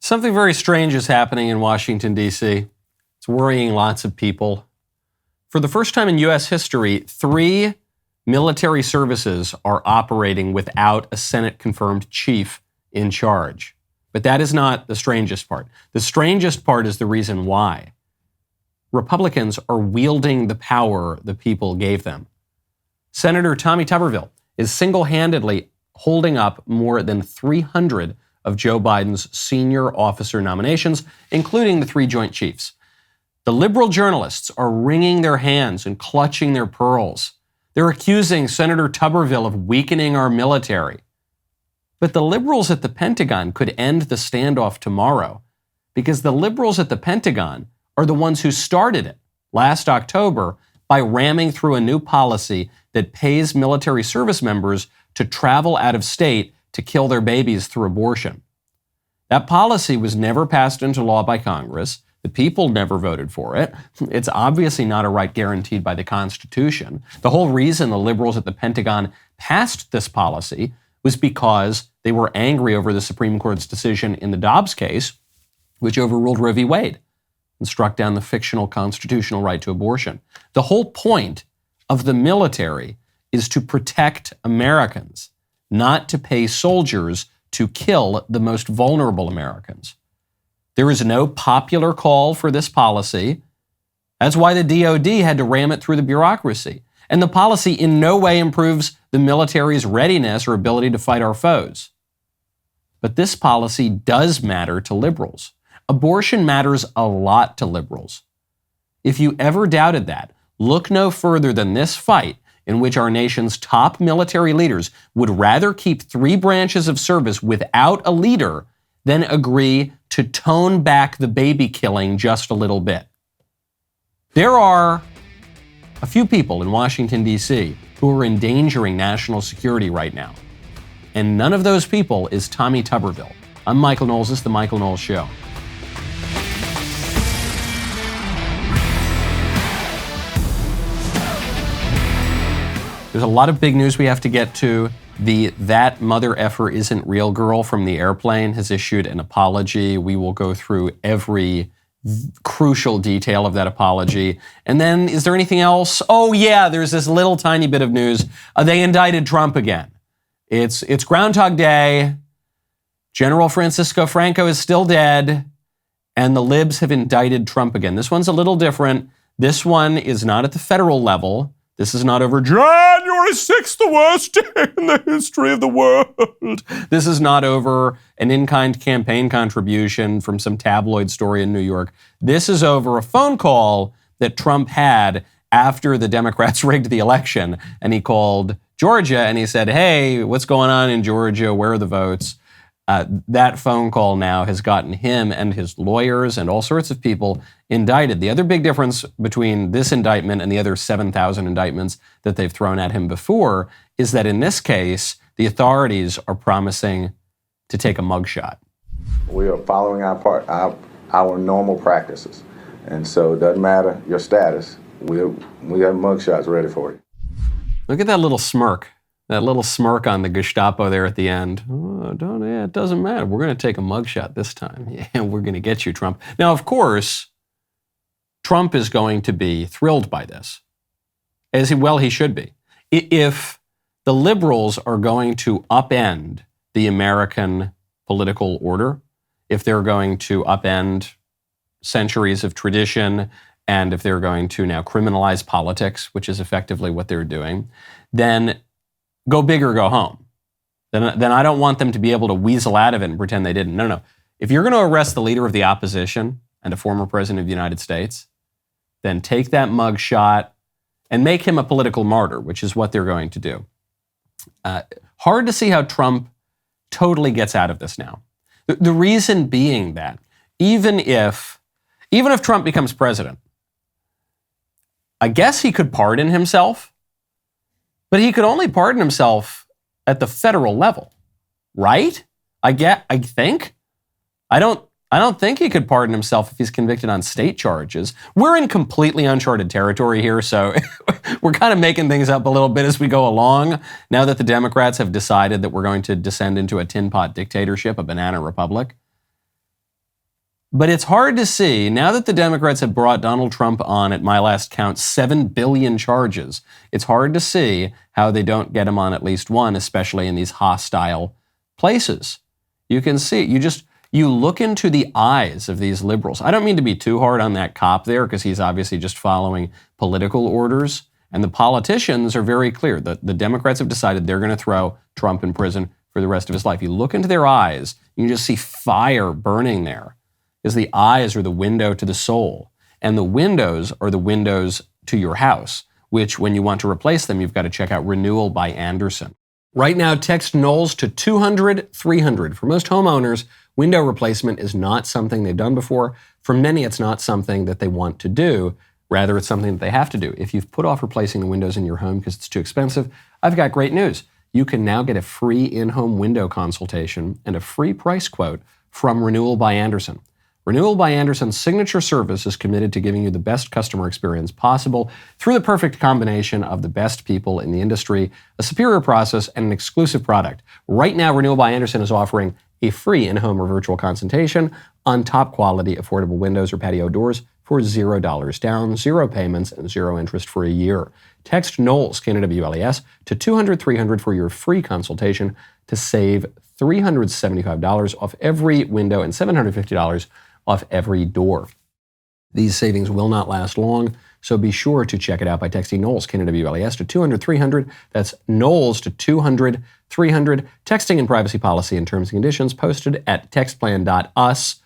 Something very strange is happening in Washington, D.C. It's worrying lots of people. For the first time in U.S. history, 3 military services are operating without a Senate-confirmed chief in charge. But that is not the strangest part. The strangest part is the reason why. Republicans are wielding the power the people gave them. Senator Tommy Tuberville is single-handedly holding up more than 300 of Joe Biden's senior officer nominations, including the 3 Joint Chiefs. The liberal journalists are wringing their hands and clutching their pearls. They're accusing Senator Tuberville of weakening our military. But the liberals at the Pentagon could end the standoff tomorrow, because the liberals at the Pentagon are the ones who started it last October by ramming through a new policy that pays military service members to travel out of state to kill their babies through abortion. That policy was never passed into law by Congress. The people never voted for it. It's obviously not a right guaranteed by the Constitution. The whole reason the liberals at the Pentagon passed this policy was because they were angry over the Supreme Court's decision in the Dobbs case, which overruled Roe v. Wade and struck down the fictional constitutional right to abortion. The whole point of the military is to protect Americans, not to pay soldiers to kill the most vulnerable Americans. There is no popular call for this policy. That's why the DOD had to ram it through the bureaucracy. And the policy in no way improves the military's readiness or ability to fight our foes. But this policy does matter to liberals. Abortion matters a lot to liberals. If you ever doubted that, look no further than this fight in which our nation's top military leaders would rather keep 3 branches of service without a leader than agree to tone back the baby killing just a little bit. There are a few people in Washington, D.C. who are endangering national security right now. And none of those people is Tommy Tuberville. I'm Michael Knowles. This is The Michael Knowles Show. There's a lot of big news we have to get to. That mother effer isn't real girl from the airplane has issued an apology. We will go through every crucial detail of that apology. And then, is there anything else? Oh yeah, there's this little tiny bit of news. They indicted Trump again. It's Groundhog Day. General Francisco Franco is still dead. And the libs have indicted Trump again. This one's a little different. This one is not at the federal level. This is not over January 6th, the worst day in the history of the world. This is not over an in-kind campaign contribution from some tabloid story in New York. This is over a phone call that Trump had after the Democrats rigged the election. And he called Georgia and he said, hey, what's going on in Georgia? Where are the votes? That phone call now has gotten him and his lawyers and all sorts of people indicted. The other big difference between this indictment and the other 7,000 indictments that they've thrown at him before is that in this case, the authorities are promising to take a mugshot. We are following our normal practices. And so it doesn't matter your status. We have mugshots ready for you. Look at that little smirk. That little smirk on the Gestapo there at the end. It doesn't matter. We're going to take a mugshot this time. Yeah, we're going to get you, Trump. Now, of course, Trump is going to be thrilled by this. He should be. If the liberals are going to upend the American political order, if they're going to upend centuries of tradition, and if they're going to now criminalize politics, which is effectively what they're doing, then go big or go home. Then I don't want them to be able to weasel out of it and pretend they didn't. No. If you're going to arrest the leader of the opposition and a former president of the United States, then take that mugshot and make him a political martyr, which is what they're going to do. Hard to see how Trump totally gets out of this now. The reason being that even if Trump becomes president, I guess he could pardon himself. But he could only pardon himself at the federal level, right? I think. I don't think he could pardon himself if he's convicted on state charges. We're in completely uncharted territory here, so we're kind of making things up a little bit as we go along. Now that the Democrats have decided that we're going to descend into a tin pot dictatorship, a banana republic. But it's hard to see, now that the Democrats have brought Donald Trump on, at my last count, 7 billion charges, it's hard to see how they don't get him on at least one, especially in these hostile places. You can see, you look into the eyes of these liberals. I don't mean to be too hard on that cop there, because he's obviously just following political orders. And the politicians are very clear. The Democrats have decided they're going to throw Trump in prison for the rest of his life. You look into their eyes, you can just see fire burning there. Because the eyes are the window to the soul. And the windows are the windows to your house, which when you want to replace them, you've got to check out Renewal by Andersen. Right now, text Knowles to 200-300. For most homeowners, window replacement is not something they've done before. For many, it's not something that they want to do. Rather, it's something that they have to do. If you've put off replacing the windows in your home because it's too expensive, I've got great news. You can now get a free in-home window consultation and a free price quote from Renewal by Andersen. Renewal by Andersen's signature service is committed to giving you the best customer experience possible through the perfect combination of the best people in the industry, a superior process, and an exclusive product. Right now, Renewal by Andersen is offering a free in-home or virtual consultation on top quality, affordable windows or patio doors for $0 down, 0 payments, and 0 interest for a year. Text Knowles, KNWLES, to 200-300 for your free consultation to save $375 off every window and $750 off every door. These savings will not last long, so be sure to check it out by texting Knowles, KNWLES, to 200-300. That's Knowles to 200-300. Texting and privacy policy and terms and conditions posted at textplan.us.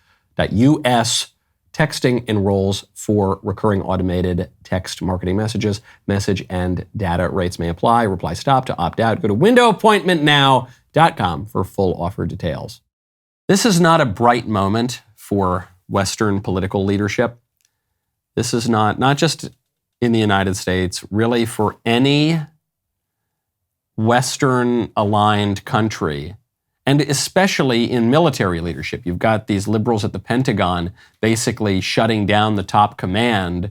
Texting enrolls for recurring automated text marketing messages. Message and data rates may apply. Reply stop to opt out. Go to windowappointmentnow.com for full offer details. This is not a bright moment for Western political leadership. This is not just in the United States, really for any Western-aligned country, and especially in military leadership. You've got these liberals at the Pentagon basically shutting down the top command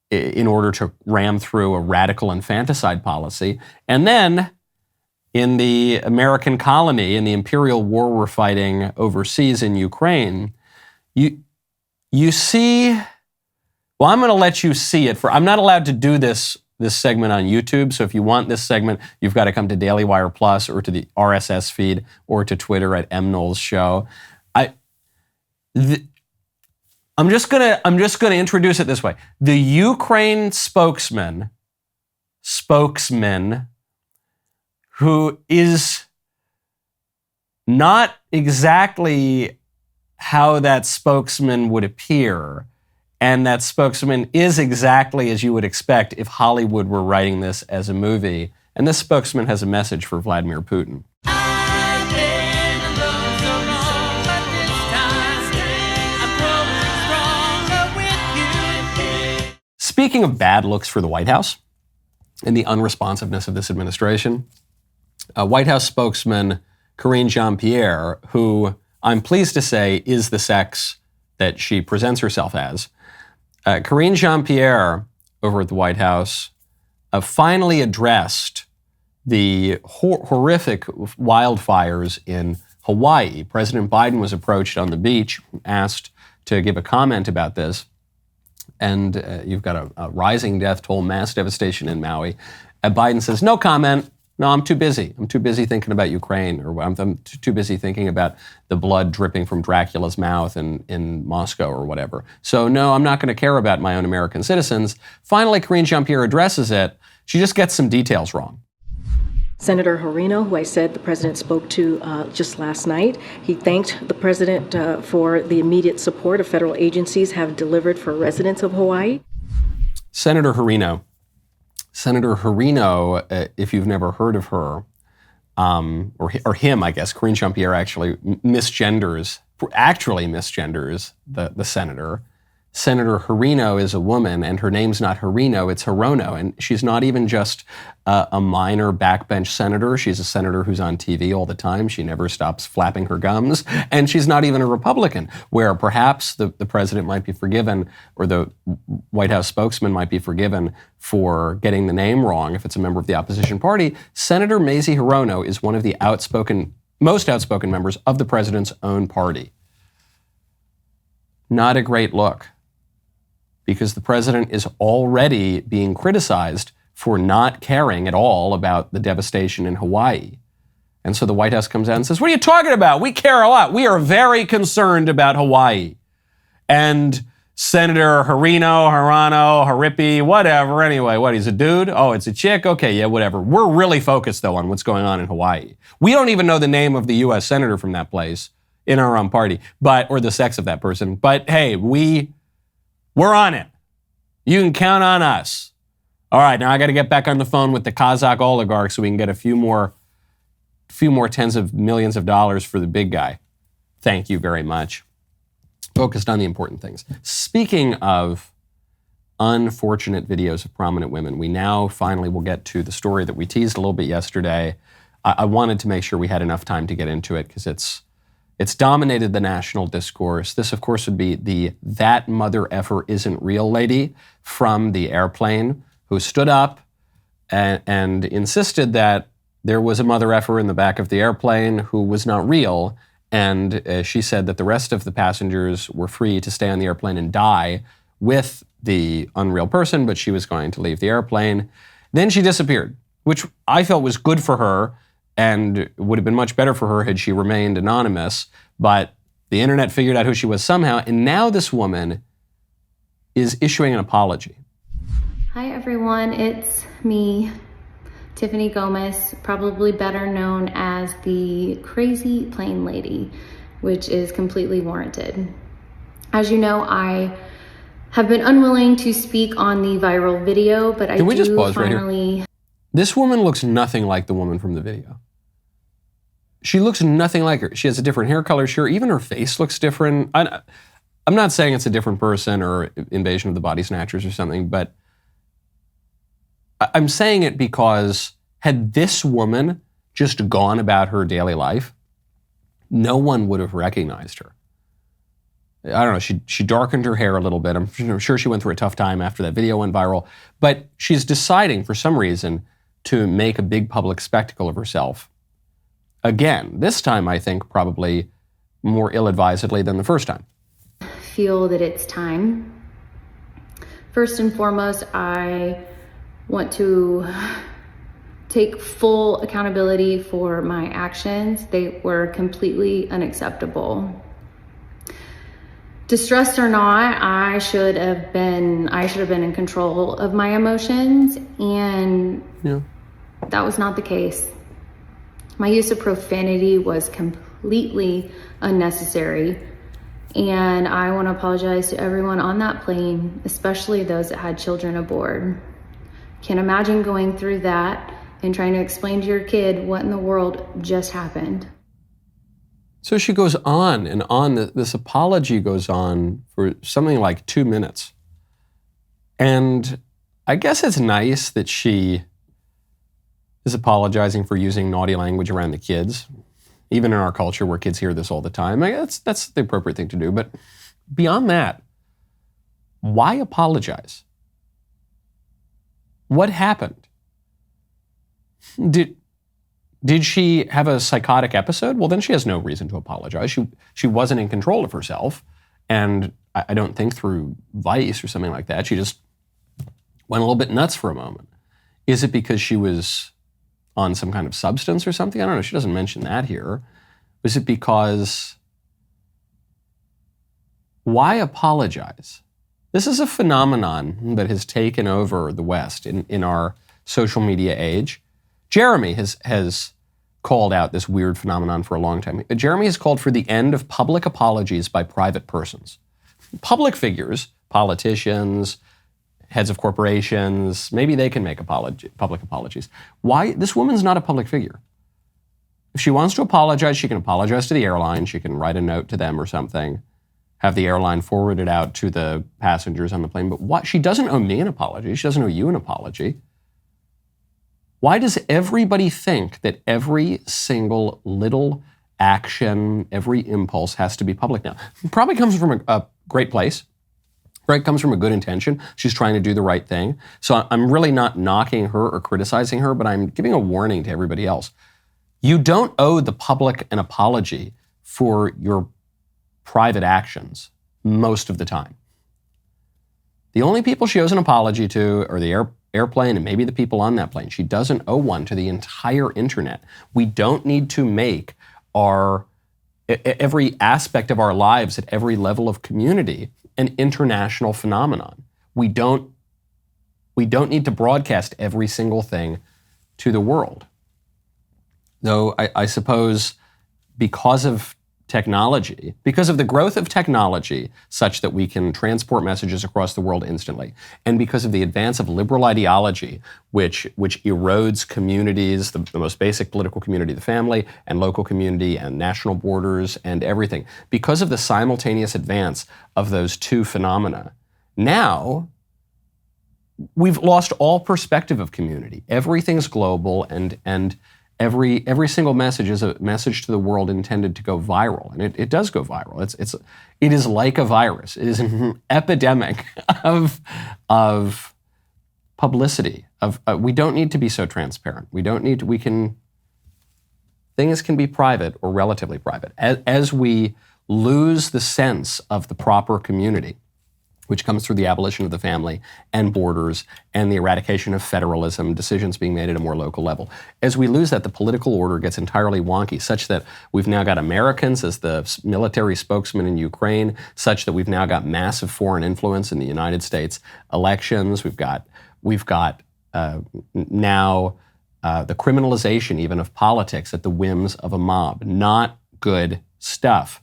in order to ram through a radical infanticide policy. And then in the American colony, in the imperial war we're fighting overseas in Ukraine, you see, well, I'm going to let you see it. I'm not allowed to do this segment on YouTube, so if you want this segment, you've got to come to DailyWire Plus or to the RSS feed or to Twitter at MKnowlesShow. I'm just gonna introduce it this way. The Ukraine spokesman, who is not exactly how that spokesman would appear, and that spokesman is exactly as you would expect if Hollywood were writing this as a movie. And this spokesman has a message for Vladimir Putin. Speaking of bad looks for the White House and the unresponsiveness of this administration, White House spokesman Karine Jean-Pierre, who I'm pleased to say is the sex that she presents herself as, Karine Jean-Pierre over at the White House finally addressed the horrific wildfires in Hawaii. President Biden was approached on the beach, asked to give a comment about this, and you've got a rising death toll, mass devastation in Maui. Biden says, no comment. No, I'm too busy. I'm too busy thinking about Ukraine, or I'm too busy thinking about the blood dripping from Dracula's mouth in Moscow or whatever. So no, I'm not going to care about my own American citizens. Finally, Karine Jean-Pierre addresses it. She just gets some details wrong. Senator Hirono, who I said the president spoke to just last night, he thanked the president for the immediate support of federal agencies have delivered for residents of Hawaii. Senator Hirono, if you've never heard of her, or him, I guess, Karine Jean-Pierre actually misgenders the senator. Senator Hirono is a woman, and her name's not Hirono, it's Hirono. And she's not even just a minor backbench senator. She's a senator who's on TV all the time. She never stops flapping her gums. And she's not even a Republican, where perhaps the president might be forgiven, or the White House spokesman might be forgiven for getting the name wrong if it's a member of the opposition party. Senator Mazie Hirono is one of the most outspoken members of the president's own party. Not a great look, because the president is already being criticized for not caring at all about the devastation in Hawaii. And so the White House comes out and says, what are you talking about? We care a lot. We are very concerned about Hawaii. And Senator Hirono, Haripi, whatever. Anyway, what, he's a dude? Oh, it's a chick? Okay, yeah, whatever. We're really focused, though, on what's going on in Hawaii. We don't even know the name of the U.S. senator from that place in our own party, or the sex of that person. But hey, we're on it. You can count on us. All right, now I got to get back on the phone with the Kazakh oligarch so we can get a few more tens of millions of dollars for the big guy. Thank you very much. Focused on the important things. Speaking of unfortunate videos of prominent women, we now finally will get to the story that we teased a little bit yesterday. I wanted to make sure we had enough time to get into it because it's dominated the national discourse. This, of course, would be the "that mother effer isn't real" lady from the airplane who stood up and insisted that there was a mother effer in the back of the airplane who was not real. And she said that the rest of the passengers were free to stay on the airplane and die with the unreal person, but she was going to leave the airplane. Then she disappeared, which I felt was good for her and would have been much better for her had she remained anonymous. But the internet figured out who she was somehow, and now this woman is issuing an apology. Hi everyone, it's me, Tiffany Gomas, probably better known as the Crazy Plane Lady, which is completely warranted. As you know, I have been unwilling to speak on the viral video, but Can we just pause right here? This woman looks nothing like the woman from the video. She looks nothing like her. She has a different hair color. Sure, even her face looks different. I'm not saying it's a different person or Invasion of the Body Snatchers or something, but I'm saying it because had this woman just gone about her daily life, no one would have recognized her. I don't know, she darkened her hair a little bit. I'm sure she went through a tough time after that video went viral, but she's deciding for some reason to make a big public spectacle of herself. Again, this time I think probably more ill-advisedly than the first time. Feel that it's time. First and foremost, I want to take full accountability for my actions. They were completely unacceptable. Distressed or not, I should have been in control of my emotions, and that was not the case. My use of profanity was completely unnecessary, and I want to apologize to everyone on that plane, especially those that had children aboard. Can't imagine going through that and trying to explain to your kid what in the world just happened. So she goes on and on. This apology goes on for something like 2 minutes. And I guess it's nice that she is apologizing for using naughty language around the kids, even in our culture where kids hear this all the time. That's the appropriate thing to do. But beyond that, why apologize? What happened? Did she have a psychotic episode? Well, then she has no reason to apologize. She wasn't in control of herself, and I don't think through vice or something like that. She just went a little bit nuts for a moment. Is it because she was on some kind of substance or something? I don't know. She doesn't mention that here. Was it because... Why apologize? This is a phenomenon that has taken over the West in our social media age. Jeremy has called out this weird phenomenon for a long time. Jeremy has called for the end of public apologies by private persons. Public figures, politicians, heads of corporations, maybe they can make public apologies. Why? This woman's not a public figure. If she wants to apologize, she can apologize to the airline. She can write a note to them or something, have the airline forward it out to the passengers on the plane. But what? She doesn't owe me an apology. She doesn't owe you an apology. Why does everybody think that every single little action, every impulse has to be public now? It probably comes from a great place. Right? Comes from a good intention. She's trying to do the right thing. So I'm really not knocking her or criticizing her, but I'm giving a warning to everybody else. You don't owe the public an apology for your private actions. most of the time. The only people she owes an apology to are the airplane and maybe the people on that plane. She doesn't owe one to the entire internet. We don't need to make every aspect of our lives at every level of community an international phenomenon. We don't need to broadcast every single thing to the world. Though I suppose because of technology, because of the growth of technology such that we can transport messages across the world instantly, and because of the advance of liberal ideology, which erodes communities, the most basic political community, the family, and local community, and national borders, and everything, because of the simultaneous advance of those two phenomena, now we've lost all perspective of community. Everything's global, and every single message is a message to the world intended to go viral, and it does go viral. It is like a virus. It is an epidemic of publicity. We don't need to be so transparent. Things can be private or relatively private. As we lose the sense of the proper community, which comes through the abolition of the family and borders and the eradication of federalism, decisions being made at a more local level. As we lose that, the political order gets entirely wonky, such that we've now got Americans as the military spokesman in Ukraine, such that we've now got massive foreign influence in the United States elections. We've got now the criminalization even of politics at the whims of a mob. Not good stuff.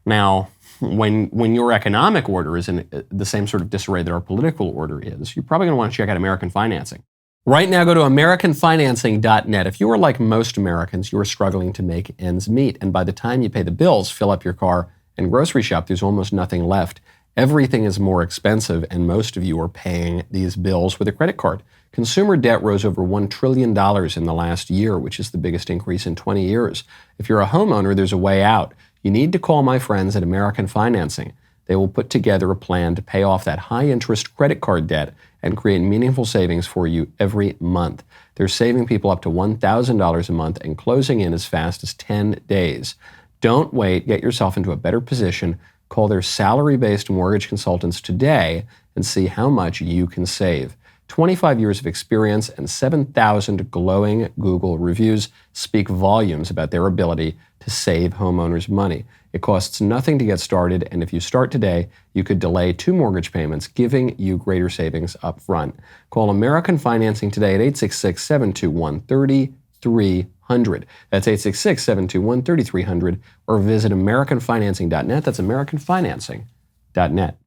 Now, when your economic order is in the same sort of disarray that our political order is, you're probably going to want to check out American Financing. Right now, go to AmericanFinancing.net. If you are like most Americans, you are struggling to make ends meet. And by the time you pay the bills, fill up your car, and grocery shop, there's almost nothing left. Everything is more expensive, and most of you are paying these bills with a credit card. Consumer debt rose over $1 trillion in the last year, which is the biggest increase in 20 years. If you're a homeowner, there's a way out. You need to call my friends at American Financing. They will put together a plan to pay off that high-interest credit card debt and create meaningful savings for you every month. They're saving people up to $1,000 a month and closing in as fast as 10 days. Don't wait. Get yourself into a better position. Call their salary-based mortgage consultants today and see how much you can save. 25 years of experience and 7,000 glowing Google reviews speak volumes about their ability to save homeowners money. It costs nothing to get started, and if you start today, you could delay 2 mortgage payments, giving you greater savings up front. Call American Financing today at 866-721-3300. That's 866-721-3300, or visit AmericanFinancing.net. That's AmericanFinancing.net.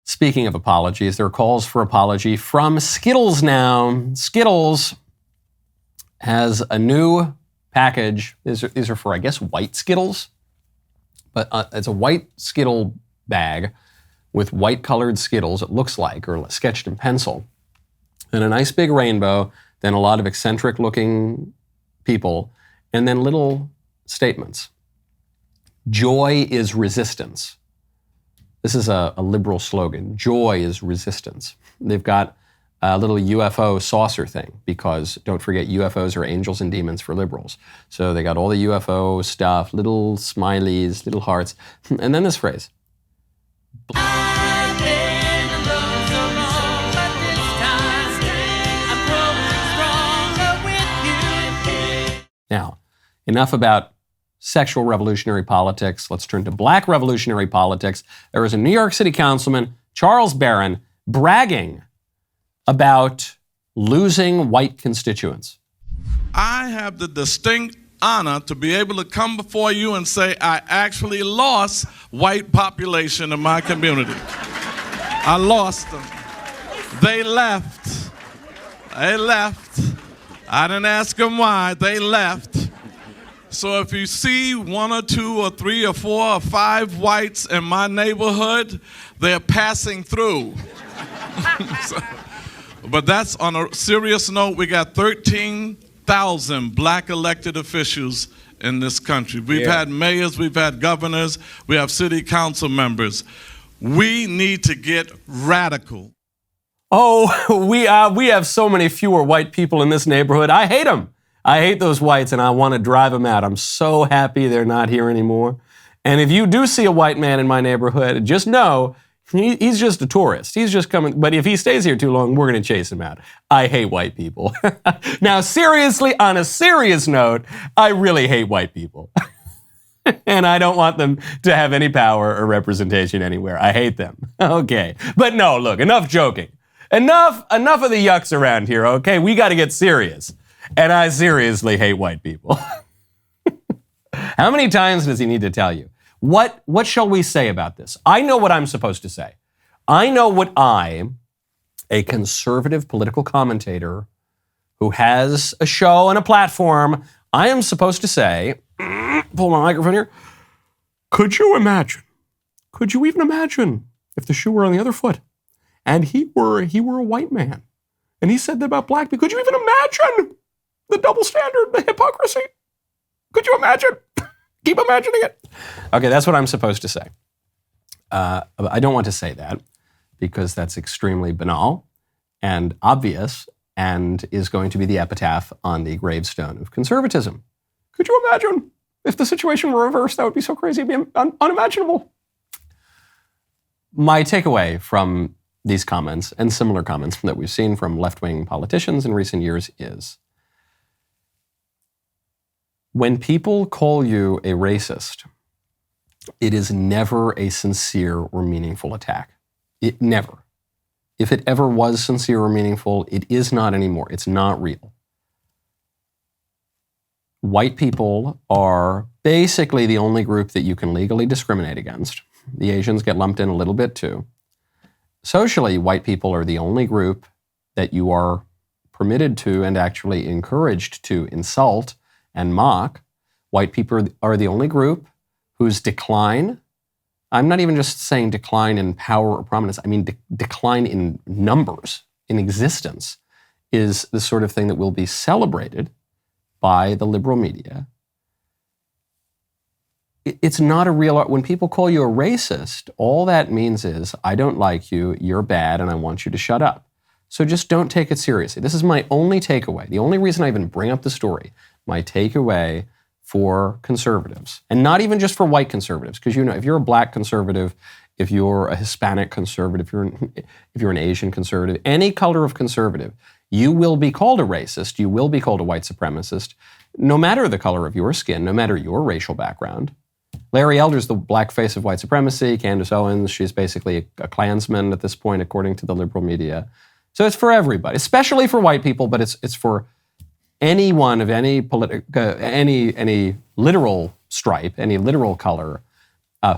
Speaking of apologies, there are calls for apology from Skittles now. Skittles has a new package. These are for, I guess, white Skittles. But it's a white Skittle bag with white-colored Skittles, it looks like, or sketched in pencil. And a nice big rainbow, then a lot of eccentric-looking people, and then little statements. Joy is resistance. This is a liberal slogan. Joy is resistance. They've got a little UFO saucer thing because, don't forget, UFOs are angels and demons for liberals. So they got all the UFO stuff, little smileys, little hearts, and then this phrase. I've been alone so long, but this time I'm growing stronger with you. Now, enough about sexual revolutionary politics. Let's turn to black revolutionary politics. There was a New York City Councilman, Charles Barron, bragging about losing white constituents. I have the distinct honor to be able to come before you and say I actually lost white population in my community. I lost them. They left. I didn't ask them why. They left. So if you see 1 or 2 or 3 or 4 or 5 whites in my neighborhood, they're passing through. But that's on a serious note. We got 13,000 black elected officials in this country. We've had mayors, we've had governors, we have city council members. We need to get radical. Oh, we have so many fewer white people in this neighborhood. I hate them. I hate those whites, and I want to drive them out. I'm so happy they're not here anymore. And if you do see a white man in my neighborhood, just know he's just a tourist. He's just coming. But if he stays here too long, we're going to chase him out. I hate white people. Now, seriously, on a serious note, I really hate white people. And I don't want them to have any power or representation anywhere. I hate them. Okay. But no, look, enough joking. Enough of the yucks around here, okay? We got to get serious. And I seriously hate white people. How many times does he need to tell you? What shall we say about this? I know what I'm supposed to say. I know what I, a conservative political commentator who has a show and a platform, I am supposed to say, pull my microphone here. Could you even imagine if the shoe were on the other foot and he were a white man and he said that about black people? Could you even imagine the double standard, the hypocrisy? Could you imagine? Keep imagining it. Okay, that's what I'm supposed to say. I don't want to say that because that's extremely banal and obvious and is going to be the epitaph on the gravestone of conservatism. Could you imagine if the situation were reversed? That would be so crazy, it'd be unimaginable. My takeaway from these comments and similar comments that we've seen from left-wing politicians in recent years is when people call you a racist, it is never a sincere or meaningful attack. It never. If it ever was sincere or meaningful, it is not anymore. It's not real. White people are basically the only group that you can legally discriminate against. The Asians get lumped in a little bit too. Socially, white people are the only group that you are permitted to and actually encouraged to insult and mock. White people are the only group whose decline, I'm not even just saying decline in power or prominence, I mean decline in numbers, in existence, is the sort of thing that will be celebrated by the liberal media. It's not a real, when people call you a racist, all that means is, I don't like you, you're bad, and I want you to shut up. So just don't take it seriously. This is my only takeaway. The only reason I even bring up the story, my takeaway for conservatives, and not even just for white conservatives, because if you're a black conservative, if you're a Hispanic conservative, if you're an Asian conservative, any color of conservative, you will be called a racist, you will be called a white supremacist, no matter the color of your skin, no matter your racial background. Larry Elder's the black face of white supremacy. Candace Owens, she's basically a Klansman at this point, according to the liberal media. So it's for everybody, especially for white people, but it's for anyone of any any literal stripe, any literal color,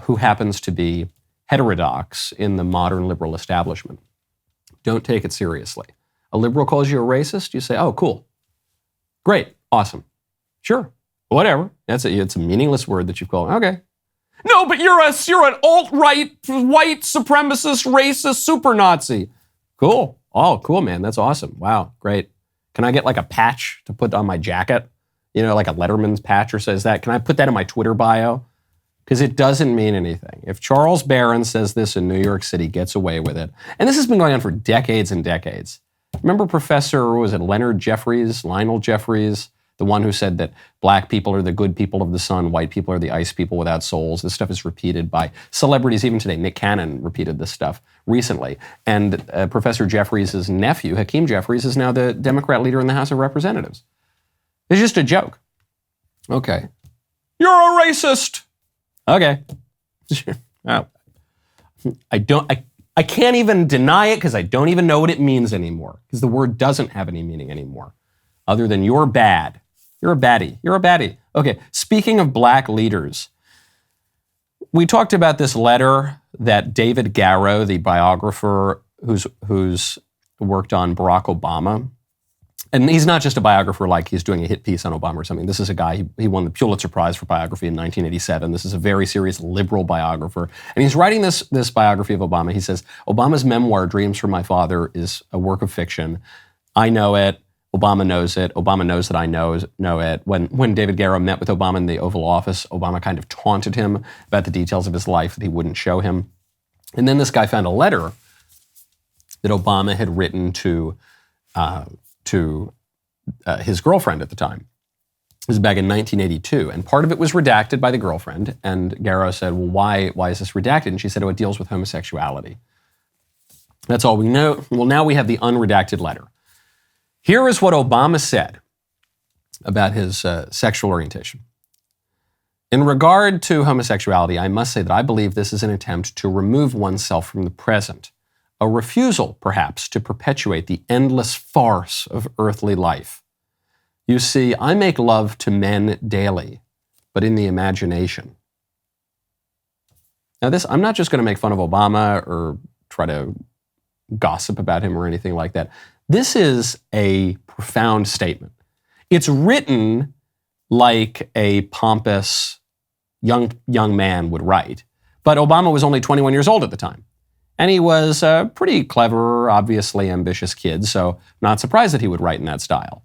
who happens to be heterodox in the modern liberal establishment. Don't take it seriously. A liberal calls you a racist, you say, oh, cool. Great, awesome. Sure, whatever. It's a meaningless word that you've called. Okay. No, but you're an alt-right, white supremacist, racist, super Nazi. Cool. Oh, cool, man. That's awesome. Wow, great. Can I get like a patch to put on my jacket? Like a Letterman's patch or says that. Can I put that in my Twitter bio? Because it doesn't mean anything. If Charles Barron says this in New York City, gets away with it. And this has been going on for decades and decades. Remember Lionel Jeffries, the one who said that black people are the good people of the sun, white people are the ice people without souls. This stuff is repeated by celebrities even today. Nick Cannon repeated this stuff recently. And Professor Jeffries' nephew, Hakeem Jeffries, is now the Democrat leader in the House of Representatives. It's just a joke. Okay. You're a racist. Okay. I can't even deny it because I don't even know what it means anymore, because the word doesn't have any meaning anymore other than you're bad. You're a baddie. You're a baddie. Okay, speaking of black leaders, we talked about this letter that David Garrow, the biographer who's worked on Barack Obama, and he's not just a biographer like he's doing a hit piece on Obama or something. This is a guy, he won the Pulitzer Prize for biography in 1987. This is a very serious liberal biographer. And he's writing this biography of Obama. He says, Obama's memoir, Dreams from My Father, is a work of fiction. I know it. Obama knows it. Obama knows that I know it. When David Garrow met with Obama in the Oval Office, Obama kind of taunted him about the details of his life that he wouldn't show him. And then this guy found a letter that Obama had written to his girlfriend at the time. This is back in 1982, and part of it was redacted by the girlfriend, and Garrow said, well, why is this redacted? And she said, oh, it deals with homosexuality. That's all we know. Well, now we have the unredacted letter. Here is what Obama said about his sexual orientation. In regard to homosexuality, I must say that I believe this is an attempt to remove oneself from the present, a refusal, perhaps, to perpetuate the endless farce of earthly life. You see, I make love to men daily, but in the imagination. Now I'm not just going to make fun of Obama or try to gossip about him or anything like that. This is a profound statement. It's written like a pompous young man would write, but Obama was only 21 years old at the time. And he was a pretty clever, obviously ambitious kid, so not surprised that he would write in that style.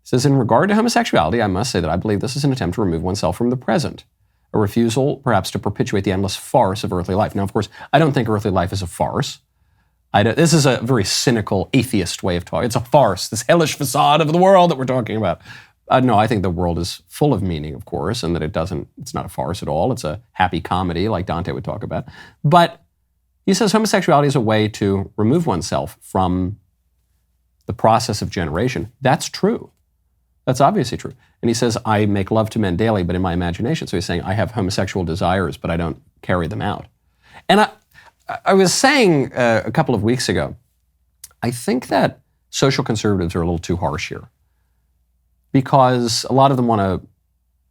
It says, in regard to homosexuality, I must say that I believe this is an attempt to remove oneself from the present, a refusal, perhaps, to perpetuate the endless farce of earthly life. Now, of course, I don't think earthly life is a farce. This is a very cynical, atheist way of talking. It's a farce, this hellish facade of the world that we're talking about. No, I think the world is full of meaning, of course, and that it's not a farce at all. It's a happy comedy, like Dante would talk about. But he says homosexuality is a way to remove oneself from the process of generation. That's true. That's obviously true. And he says, I make love to men daily, but in my imagination. So he's saying, I have homosexual desires, but I don't carry them out. And I was saying a couple of weeks ago, I think that social conservatives are a little too harsh here, because a lot of them want to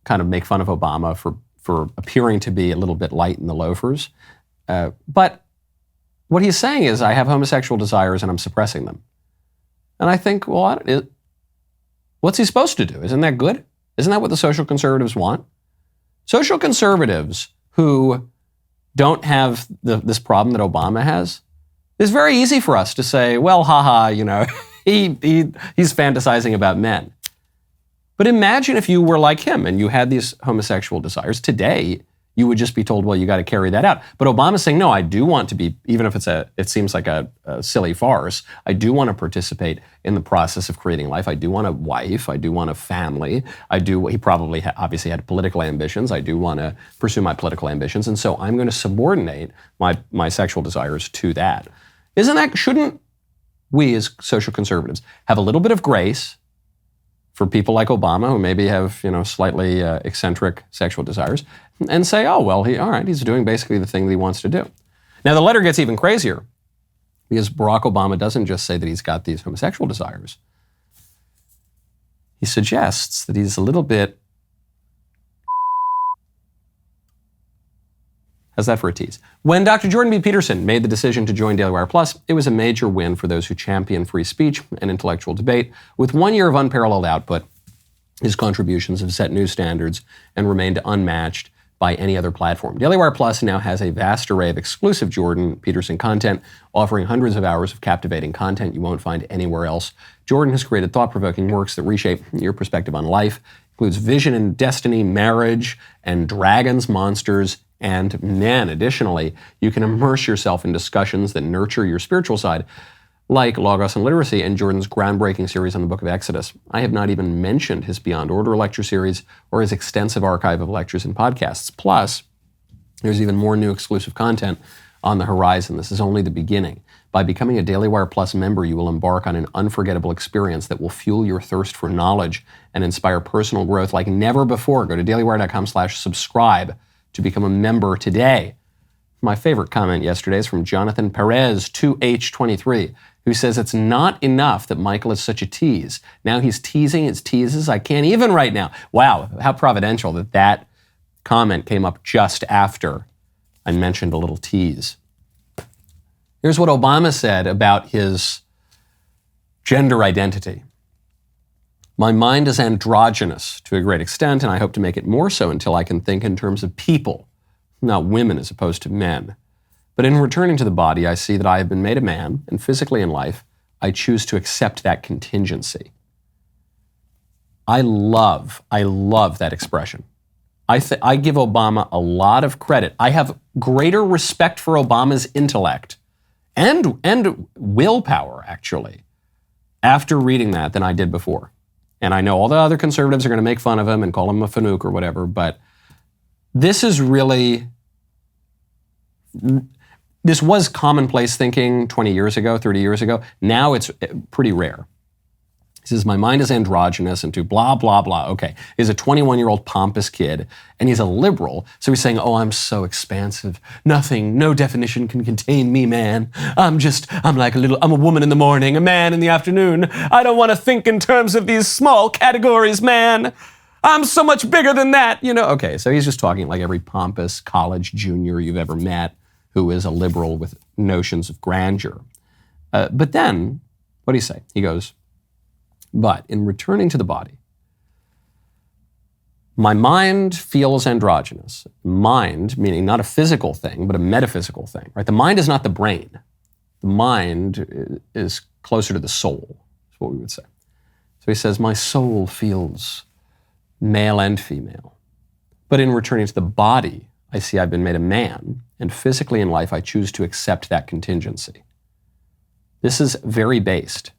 kind of make fun of Obama for appearing to be a little bit light in the loafers. But what he's saying is, I have homosexual desires and I'm suppressing them. And I think, well, what's he supposed to do? Isn't that good? Isn't that what the social conservatives want? Social conservatives who don't have this problem that Obama has, it's very easy for us to say, well, haha, he's fantasizing about men. But imagine if you were like him and you had these homosexual desires. Today, you would just be told, well, you got to carry that out. But Obama's saying, no, I do want to be, even if it seems like a silly farce, I do want to participate in the process of creating life. I do want a wife. I do want a family. He probably obviously had political ambitions. I do want to pursue my political ambitions. And so I'm going to subordinate my sexual desires to that. Shouldn't we as social conservatives have a little bit of grace for people like Obama who maybe have, slightly eccentric sexual desires, and say, oh, well, he's doing basically the thing that he wants to do. Now, the letter gets even crazier, because Barack Obama doesn't just say that he's got these homosexual desires. He suggests that he's a little bit... How's that for a tease? When Dr. Jordan B. Peterson made the decision to join DailyWire Plus, it was a major win for those who champion free speech and intellectual debate. With 1 year of unparalleled output, his contributions have set new standards and remained unmatched by any other platform. DailyWire Plus now has a vast array of exclusive Jordan Peterson content, offering hundreds of hours of captivating content you won't find anywhere else. Jordan has created thought-provoking works that reshape your perspective on life, includes vision and destiny, marriage, and dragons, monsters, and men. Additionally, you can immerse yourself in discussions that nurture your spiritual side, like Logos and Literacy and Jordan's groundbreaking series on the Book of Exodus. I have not even mentioned his Beyond Order lecture series or his extensive archive of lectures and podcasts. Plus, there's even more new exclusive content on the horizon. This is only the beginning. By becoming a DailyWire Plus member, you will embark on an unforgettable experience that will fuel your thirst for knowledge and inspire personal growth like never before. Go to dailywire.com/subscribe to become a member today. My favorite comment yesterday is from Jonathan Perez, 2H23, who says it's not enough that Michael is such a tease. Now he's teasing his teases. I can't even right now. Wow, how providential that comment came up just after I mentioned a little tease. Here's what Obama said about his gender identity. My mind is androgynous to a great extent, and I hope to make it more so until I can think in terms of people, not women as opposed to men. But in returning to the body, I see that I have been made a man, and physically in life, I choose to accept that contingency. I love that expression. I give Obama a lot of credit. I have greater respect for Obama's intellect and willpower, actually, after reading that than I did before. And I know all the other conservatives are going to make fun of him and call him a fanook or whatever, but this is really, this was commonplace thinking 20 years ago, 30 years ago. Now it's pretty rare. He says, my mind is androgynous and to blah, blah, blah. Okay, he's a 21-year-old pompous kid, and he's a liberal. So he's saying, oh, I'm so expansive. Nothing, no definition can contain me, man. I'm a woman in the morning, a man in the afternoon. I don't want to think in terms of these small categories, man. I'm so much bigger than that, Okay, so he's just talking like every pompous college junior you've ever met who is a liberal with notions of grandeur. But then, what do you say? He goes, but in returning to the body, my mind feels androgynous. Mind, meaning not a physical thing, but a metaphysical thing, right? The mind is not the brain. The mind is closer to the soul, is what we would say. So he says, my soul feels male and female. But in returning to the body, I see I've been made a man, and physically in life, I choose to accept that contingency. This is very based.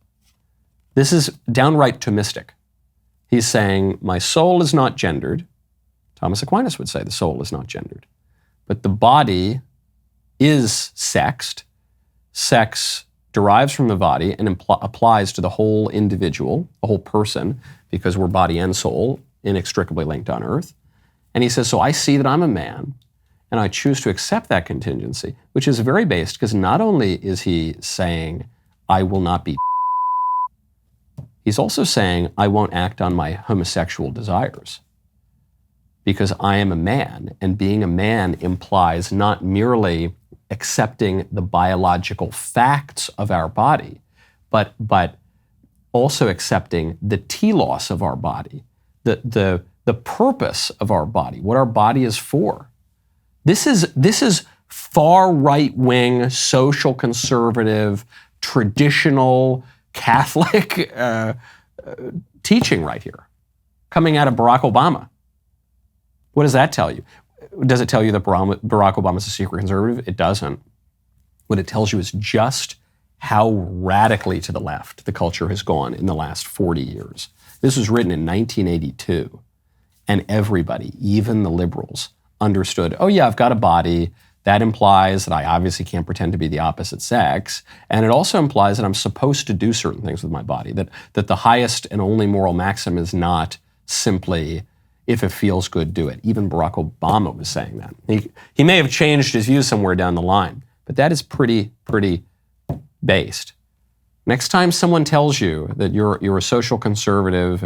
This is downright Thomistic. He's saying, my soul is not gendered. Thomas Aquinas would say the soul is not gendered. But the body is sexed. Sex derives from the body and applies to the whole individual, the whole person, because we're body and soul inextricably linked on earth. And he says, so I see that I'm a man, and I choose to accept that contingency, which is very based, because not only is he saying, I will not be, he's also saying, I won't act on my homosexual desires because I am a man, and being a man implies not merely accepting the biological facts of our body, but also accepting the telos of our body, the purpose of our body, what our body is for. This is far right-wing, social conservative, traditional Catholic teaching right here, coming out of Barack Obama. What does that tell you? Does it tell you that Barack Obama is a secret conservative? It doesn't. What it tells you is just how radically to the left the culture has gone in the last 40 years. This was written in 1982, and everybody, even the liberals, understood, oh yeah, I've got a body. That implies that I obviously can't pretend to be the opposite sex. And it also implies that I'm supposed to do certain things with my body, that the highest and only moral maxim is not simply, if it feels good, do it. Even Barack Obama was saying that. He may have changed his views somewhere down the line, but that is pretty based. Next time someone tells you that you're a social conservative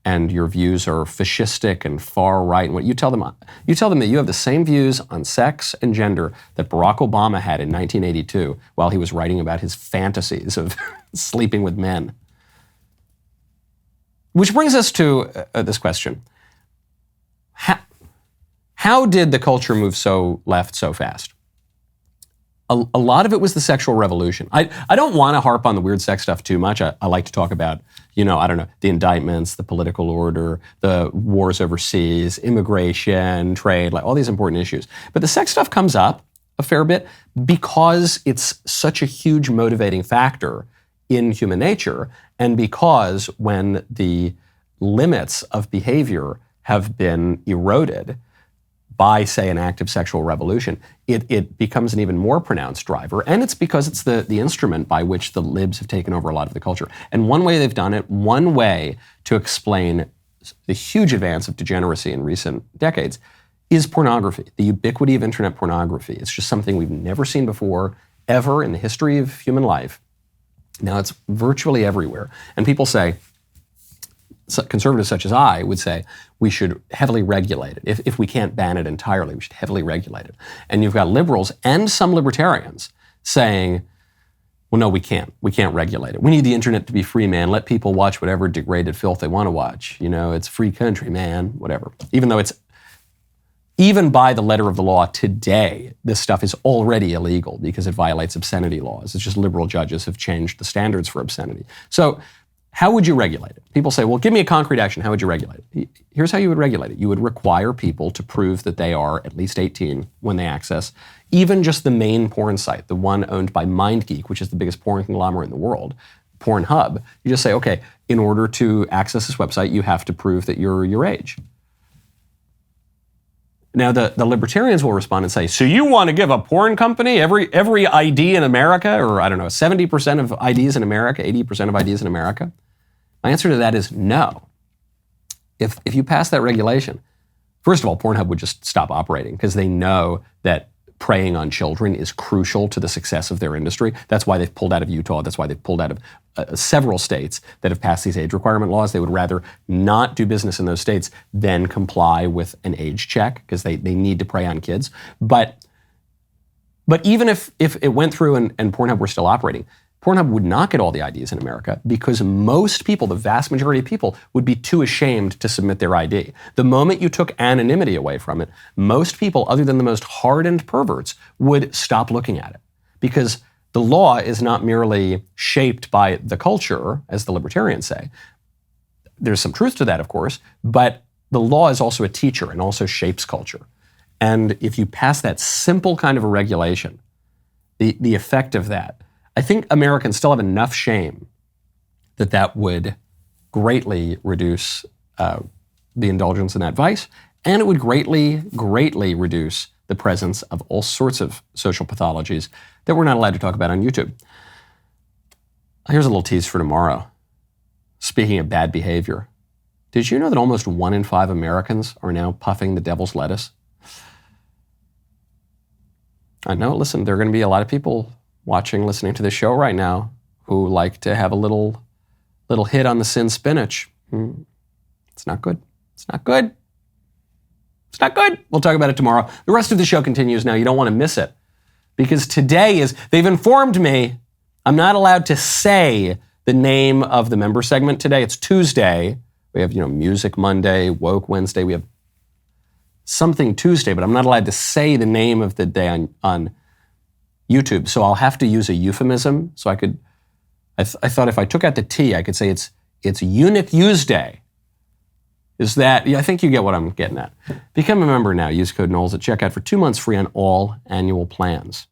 and your views are fascistic and far right, and what you tell them that you have the same views on sex and gender that Barack Obama had in 1982 while he was writing about his fantasies of sleeping with men. Which brings us to this question. How did the culture move so left so fast? A lot of it was the sexual revolution. I don't want to harp on the weird sex stuff too much. I like to talk about, the indictments, the political order, the wars overseas, immigration, trade, like all these important issues. But the sex stuff comes up a fair bit because it's such a huge motivating factor in human nature, and because when the limits of behavior have been eroded by, say, an active sexual revolution, it becomes an even more pronounced driver. And it's because it's the instrument by which the libs have taken over a lot of the culture. And one way they've done it, one way to explain the huge advance of degeneracy in recent decades, is pornography, the ubiquity of internet pornography. It's just something we've never seen before, ever in the history of human life. Now it's virtually everywhere. And people say, conservatives such as I would say, we should heavily regulate it. If we can't ban it entirely, we should heavily regulate it. And you've got liberals and some libertarians saying, well, no, we can't. We can't regulate it. We need the internet to be free, man. Let people watch whatever degraded filth they want to watch. It's a free country, man, whatever. Even though even by the letter of the law today, this stuff is already illegal because it violates obscenity laws. It's just liberal judges have changed the standards for obscenity. So how would you regulate it? People say, well, give me a concrete action. How would you regulate it? Here's how you would regulate it. You would require people to prove that they are at least 18 when they access even just the main porn site, the one owned by MindGeek, which is the biggest porn conglomerate in the world. Pornhub. You just say, okay, in order to access this website, you have to prove that you're your age. Now, the libertarians will respond and say, so you want to give a porn company every ID in America, or I don't know, 70% of IDs in America, 80% of IDs in America? My answer to that is no. If you pass that regulation, first of all, Pornhub would just stop operating because they know that preying on children is crucial to the success of their industry. That's why they've pulled out of Utah. That's why they've pulled out of several states that have passed these age requirement laws. They would rather not do business in those states than comply with an age check because they need to prey on kids. But even if it went through and Pornhub were still operating, Pornhub would not get all the IDs in America because most people, the vast majority of people, would be too ashamed to submit their ID. The moment you took anonymity away from it, most people, other than the most hardened perverts, would stop looking at it. Because the law is not merely shaped by the culture, as the libertarians say. There's some truth to that, of course, but the law is also a teacher and also shapes culture. And if you pass that simple kind of a regulation, the effect of that, I think Americans still have enough shame that would greatly reduce the indulgence in that vice, and it would greatly, greatly reduce the presence of all sorts of social pathologies that we're not allowed to talk about on YouTube. Here's a little tease for tomorrow. Speaking of bad behavior, did you know that almost 1 in 5 Americans are now puffing the devil's lettuce? I know, listen, there are going to be a lot of people watching, listening to this show right now who like to have a little hit on the sin spinach. It's not good. It's not good. It's not good. We'll talk about it tomorrow. The rest of the show continues now. You don't want to miss it. Because today they've informed me I'm not allowed to say the name of the member segment today. It's Tuesday. We have, Music Monday, Woke Wednesday. We have something Tuesday, but I'm not allowed to say the name of the day on YouTube. So I'll have to use a euphemism. So I thought if I took out the T, I could say it's Unit Use Day. I think you get what I'm getting at. Become a member now. Use code Knowles at checkout for 2 months free on all annual plans.